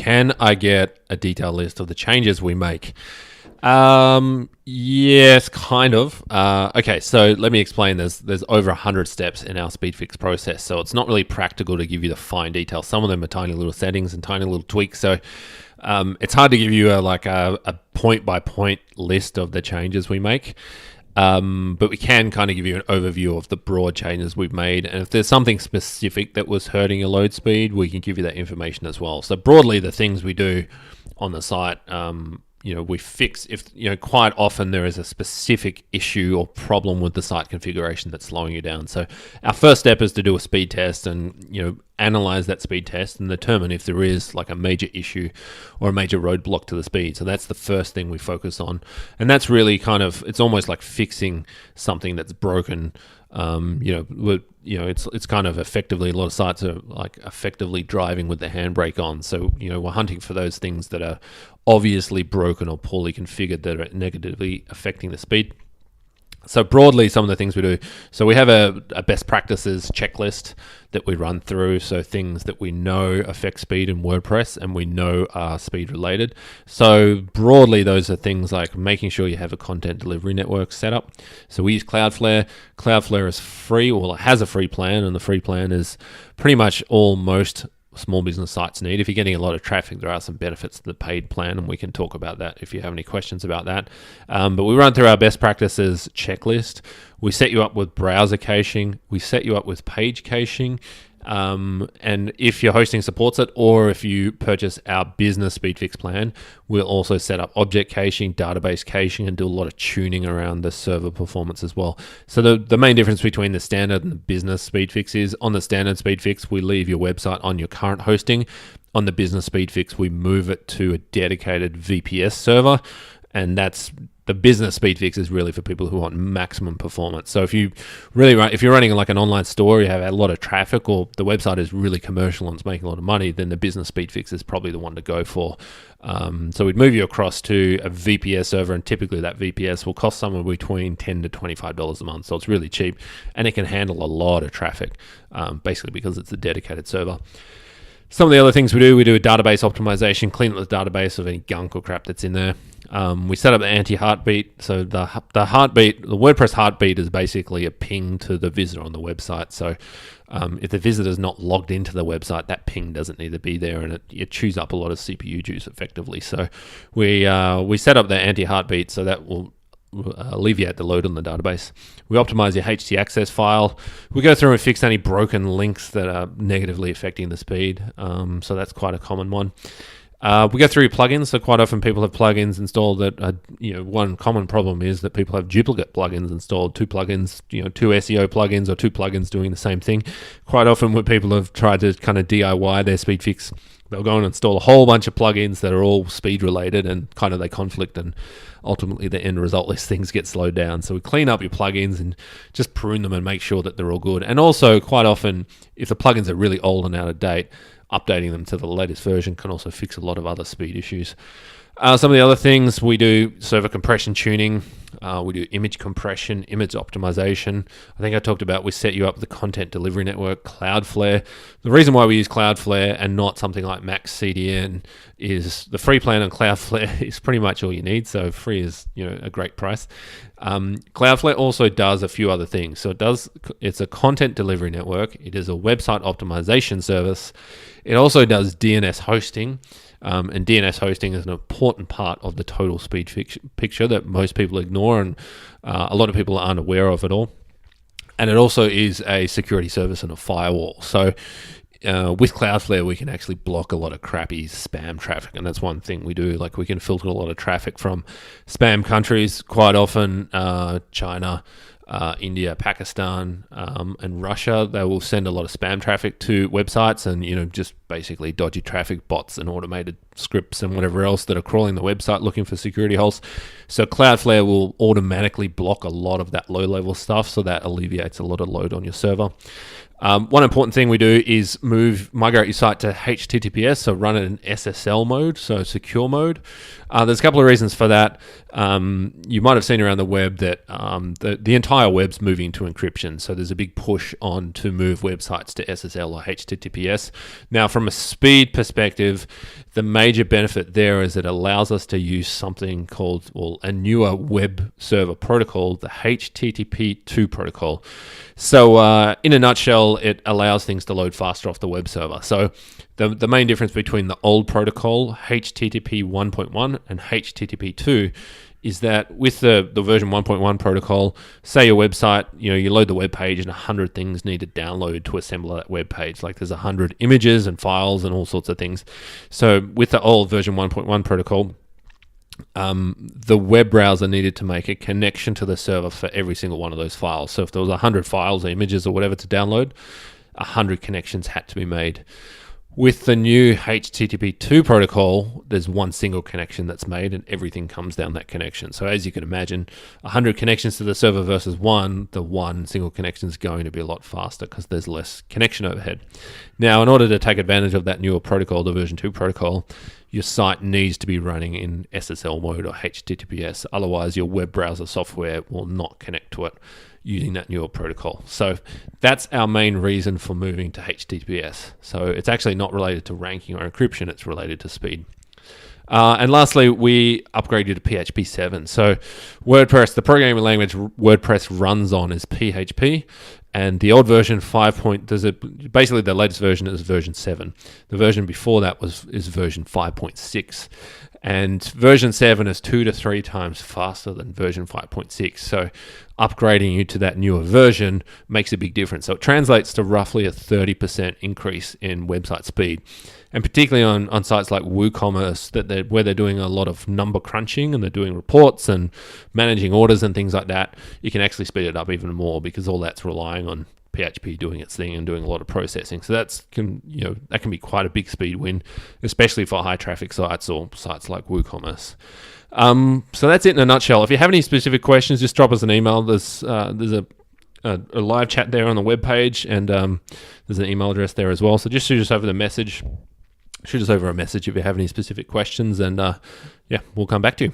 Can I get a detailed list of the changes we make? Yes, kind of. Okay, so let me explain. There's over 100 steps in our speed fix process, so it's not really practical to give you the fine details. Some of them are tiny little settings and tiny little tweaks, so it's hard to give you a point-by-point list of the changes we make. But we can kind of give you an overview of the broad changes we've made, and if there's something specific that was hurting your load speed, we can give you that information as well. So broadly, the things we do on the site, we fix if, quite often there is a specific issue or problem with the site configuration that's slowing you down. So our first step is to do a speed test and, analyze that speed test and determine if there is like a major issue or a major roadblock to the speed. So that's the first thing we focus on. And that's really it's almost like fixing something that's broken. It's kind of effectively, a lot of sites are like effectively driving with the handbrake on. So, we're hunting for those things that are obviously broken or poorly configured that are negatively affecting the speed. So broadly, some of the things we do. So we have a best practices checklist that we run through. So things that we know affect speed in WordPress and we know are speed related. So broadly, those are things like making sure you have a content delivery network set up. So we use Cloudflare. Cloudflare is free, well, it has a free plan, and the free plan is pretty much all most small business sites need. If you're getting a lot of traffic, there are some benefits to the paid plan, and we can talk about that if you have any questions about that. But we run through our best practices checklist. We set you up with browser caching. We set you up with page caching. And if your hosting supports it, or if you purchase our business speed fix plan, we'll also set up object caching, database caching, and do a lot of tuning around the server performance as well. So the main difference between the standard and the business speed fix is, on the standard speed fix, we leave your website on your current hosting. On the business speed fix, we move it to a dedicated VPS server, and the business speed fix is really for people who want maximum performance. So if you're running like an online store, you have a lot of traffic, or the website is really commercial and it's making a lot of money, then the business speed fix is probably the one to go for. So we'd move you across to a VPS server, and typically that VPS will cost somewhere between $10 to $25 a month. So it's really cheap, and it can handle a lot of traffic, basically because it's a dedicated server. Some of the other things we do a database optimization, clean up the database of any gunk or crap that's in there. We set up the anti-heartbeat. So the WordPress heartbeat is basically a ping to the visitor on the website. So if the visitor is not logged into the website, that ping doesn't need to be there, and it chews up a lot of CPU juice effectively. So we set up the anti-heartbeat so that will alleviate the load on the database. We optimize your HTAccess file. We go through and fix any broken links that are negatively affecting the speed. So that's quite a common one. We go through plugins. So quite often people have plugins installed that, one common problem is that people have duplicate plugins installed, two plugins, two SEO plugins or two plugins doing the same thing. Quite often when people have tried to kind of DIY their speed fix, they'll go and install a whole bunch of plugins that are all speed related, and kind of they conflict, and ultimately the end result is things get slowed down. So we clean up your plugins and just prune them and make sure that they're all good. And also quite often, if the plugins are really old and out of date, updating them to the latest version can also fix a lot of other speed issues. Some of the other things we do: server compression tuning, we do image compression, image optimization. I think I talked about we set you up with the content delivery network, Cloudflare. The reason why we use Cloudflare and not something like Max CDN is the free plan on Cloudflare is pretty much all you need. So free is a great price. Cloudflare also does a few other things. So it's a content delivery network. It is a website optimization service. It also does DNS hosting. And DNS hosting is an important part of the total speed picture that most people ignore, and a lot of people aren't aware of at all. And it also is a security service and a firewall. So with Cloudflare, we can actually block a lot of crappy spam traffic, and that's one thing we do. Like, we can filter a lot of traffic from spam countries, quite often China, India, Pakistan, and Russia. They will send a lot of spam traffic to websites, and just basically dodgy traffic bots and automated scripts and whatever else that are crawling the website looking for security holes. So Cloudflare will automatically block a lot of that low-level stuff, so that alleviates a lot of load on your server. One important thing we do is migrate your site to HTTPS, so run it in SSL mode, so secure mode. There's a couple of reasons for that. You might have seen around the web that the entire web's moving to encryption, so there's a big push on to move websites to SSL or HTTPS. Now, from a speed perspective, The major benefit there is it allows us to use something called, well, a newer web server protocol, the HTTP2 protocol. So in a nutshell, it allows things to load faster off the web server. So the main difference between the old protocol, HTTP 1.1 and HTTP 2, is that with the version 1.1 protocol, say your website, you load the web page and 100 things need to download to assemble that web page. Like there's 100 images and files and all sorts of things. So with the old version 1.1 protocol, the web browser needed to make a connection to the server for every single one of those files. So if there was 100 files or images or whatever to download, 100 connections had to be made. With the new HTTP2 protocol, there's one single connection that's made and everything comes down that connection. So as you can imagine, 100 connections to the server versus the one single connection is going to be a lot faster because there's less connection overhead. Now, in order to take advantage of that newer protocol, the version 2 protocol, your site needs to be running in SSL mode or HTTPS. Otherwise, your web browser software will not connect to it using that newer protocol. So that's our main reason for moving to HTTPS. So it's actually not related to ranking or encryption, it's related to speed. And lastly, we upgraded to PHP 7. So WordPress, the programming language WordPress runs on is PHP, and the old version basically the latest version is version 7. The version before that is version 5.6. And version 7 is 2 to 3 times faster than version 5.6. So upgrading you to that newer version makes a big difference. So it translates to roughly a 30% increase in website speed. And particularly on sites like WooCommerce, where they're doing a lot of number crunching and they're doing reports and managing orders and things like that, you can actually speed it up even more because all that's relying on PHP doing its thing and doing a lot of processing. So that can be quite a big speed win, especially for high traffic sites or sites like WooCommerce. So that's it in a nutshell. If you have any specific questions, just drop us an email. There's a live chat there on the webpage, and there's an email address there as well. So just shoot us over a message if you have any specific questions, and we'll come back to you.